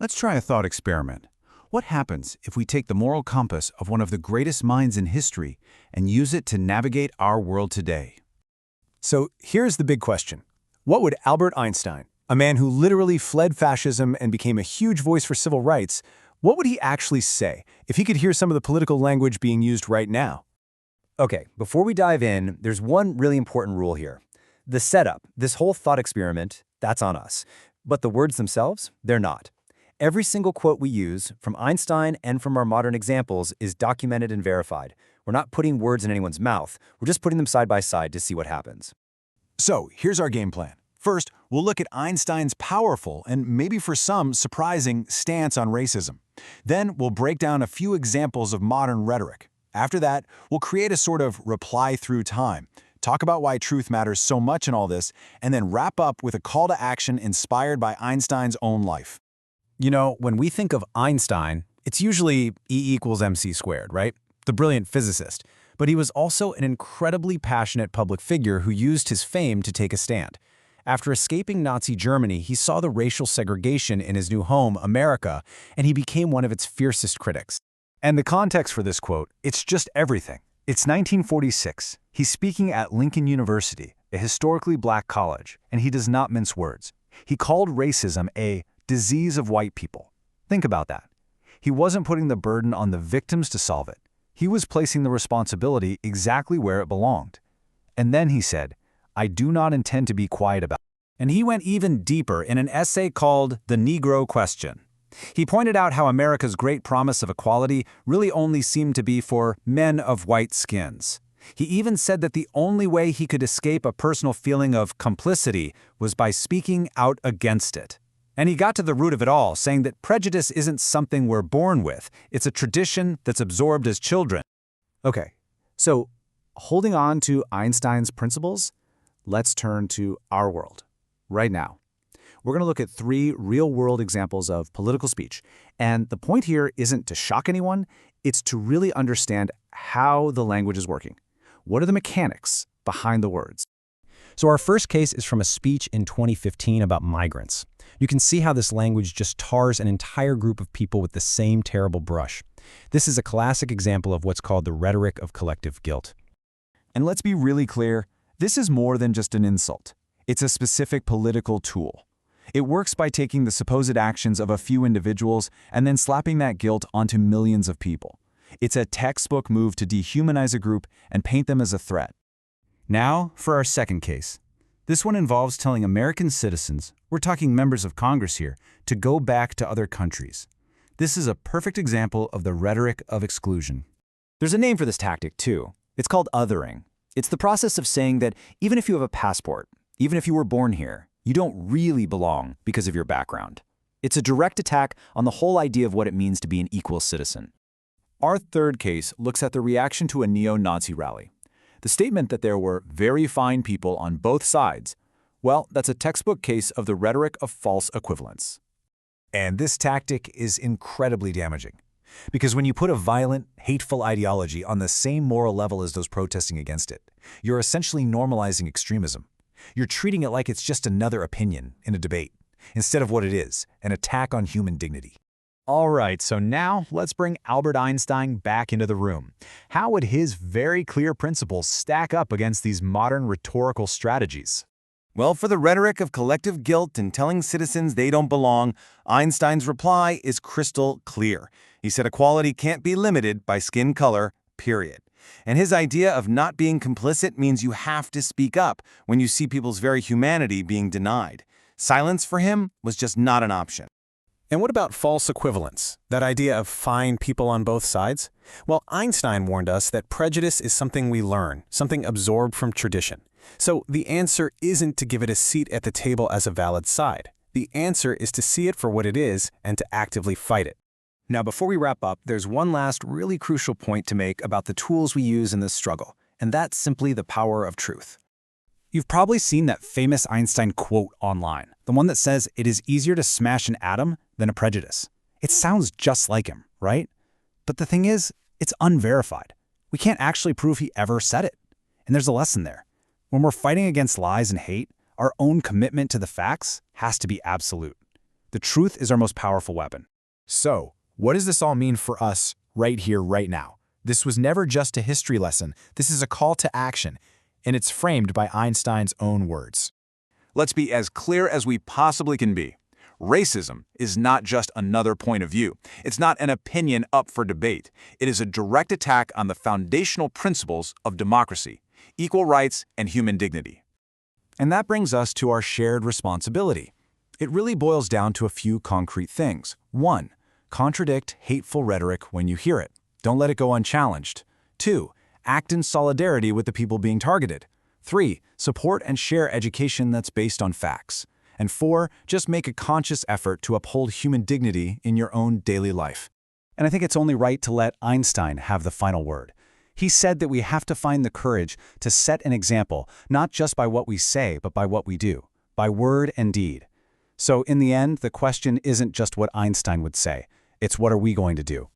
Let's try a thought experiment. What happens if we take the moral compass of one of the greatest minds in history and use it to navigate our world today? So here's the big question. What would Albert Einstein, a man who literally fled fascism and became a huge voice for civil rights, what would he actually say if he could hear some of the political language being used right now? Okay, before we dive in, there's one really important rule here. The setup, this whole thought experiment, that's on us. But the words themselves, they're not. Every single quote we use, from Einstein and from our modern examples, is documented and verified. We're not putting words in anyone's mouth. We're just putting them side by side to see what happens. So, here's our game plan. First, we'll look at Einstein's powerful and maybe for some surprising stance on racism. Then, we'll break down a few examples of modern rhetoric. After that, we'll create a sort of reply through time, talk about why truth matters so much in all this, and then wrap up with a call to action inspired by Einstein's own life. You know, when we think of Einstein, it's usually E equals mc squared, right? The brilliant physicist. But he was also an incredibly passionate public figure who used his fame to take a stand. After escaping Nazi Germany, he saw the racial segregation in his new home, America, and he became one of its fiercest critics. And the context for this quote, it's just everything. It's 1946. He's speaking at Lincoln University, a historically black college, and he does not mince words. He called racism a disease of white people. Think about that. He wasn't putting the burden on the victims to solve it. He was placing the responsibility exactly where it belonged. And then he said, "I do not intend to be quiet about it." And he went even deeper in an essay called The Negro Question. He pointed out how America's great promise of equality really only seemed to be for men of white skins. He even said that the only way he could escape a personal feeling of complicity was by speaking out against it. And he got to the root of it all, saying that prejudice isn't something we're born with. It's a tradition that's absorbed as children. Okay, so holding on to Einstein's principles, let's turn to our world right now. We're going to look at 3 real-world examples of political speech. And the point here isn't to shock anyone, it's to really understand how the language is working. What are the mechanics behind the words? So our first case is from a speech in 2015 about migrants. You can see how this language just tars an entire group of people with the same terrible brush. This is a classic example of what's called the rhetoric of collective guilt. And let's be really clear, this is more than just an insult. It's a specific political tool. It works by taking the supposed actions of a few individuals and then slapping that guilt onto millions of people. It's a textbook move to dehumanize a group and paint them as a threat. Now, for our second case. This one involves telling American citizens, we're talking members of Congress here, to go back to other countries. This is a perfect example of the rhetoric of exclusion. There's a name for this tactic, too. It's called othering. It's the process of saying that even if you have a passport, even if you were born here, you don't really belong because of your background. It's a direct attack on the whole idea of what it means to be an equal citizen. Our third case looks at the reaction to a neo-Nazi rally. The statement that there were very fine people on both sides, well, that's a textbook case of the rhetoric of false equivalence. And this tactic is incredibly damaging. Because when you put a violent, hateful ideology on the same moral level as those protesting against it, you're essentially normalizing extremism. You're treating it like it's just another opinion in a debate, instead of what it is, an attack on human dignity. All right, so now let's bring Albert Einstein back into the room. How would his very clear principles stack up against these modern rhetorical strategies? Well, for the rhetoric of collective guilt and telling citizens they don't belong, Einstein's reply is crystal clear. He said equality can't be limited by skin color, period. And his idea of not being complicit means you have to speak up when you see people's very humanity being denied. Silence for him was just not an option. And what about false equivalence, that idea of fine people on both sides? Well, Einstein warned us that prejudice is something we learn, something absorbed from tradition. So the answer isn't to give it a seat at the table as a valid side. The answer is to see it for what it is and to actively fight it. Now, before we wrap up, there's one last really crucial point to make about the tools we use in this struggle, and that's simply the power of truth. You've probably seen that famous Einstein quote online, the one that says it is easier to smash an atom than a prejudice. It sounds just like him, right? But the thing is, it's unverified. We can't actually prove he ever said it. And there's a lesson there. When we're fighting against lies and hate, our own commitment to the facts has to be absolute. The truth is our most powerful weapon. So, what does this all mean for us right here, right now? This was never just a history lesson. This is a call to action, and it's framed by Einstein's own words. Let's be as clear as we possibly can be. Racism is not just another point of view. It's not an opinion up for debate. It is a direct attack on the foundational principles of democracy, equal rights, and human dignity. And that brings us to our shared responsibility. It really boils down to a few concrete things. 1. Contradict hateful rhetoric when you hear it. Don't let it go unchallenged. 2. Act in solidarity with the people being targeted. 3. Support and share education that's based on facts. And 4. Just make a conscious effort to uphold human dignity in your own daily life. And I think it's only right to let Einstein have the final word. He said that we have to find the courage to set an example, not just by what we say, but by what we do, by word and deed. So in the end, the question isn't just what Einstein would say. It's what are we going to do?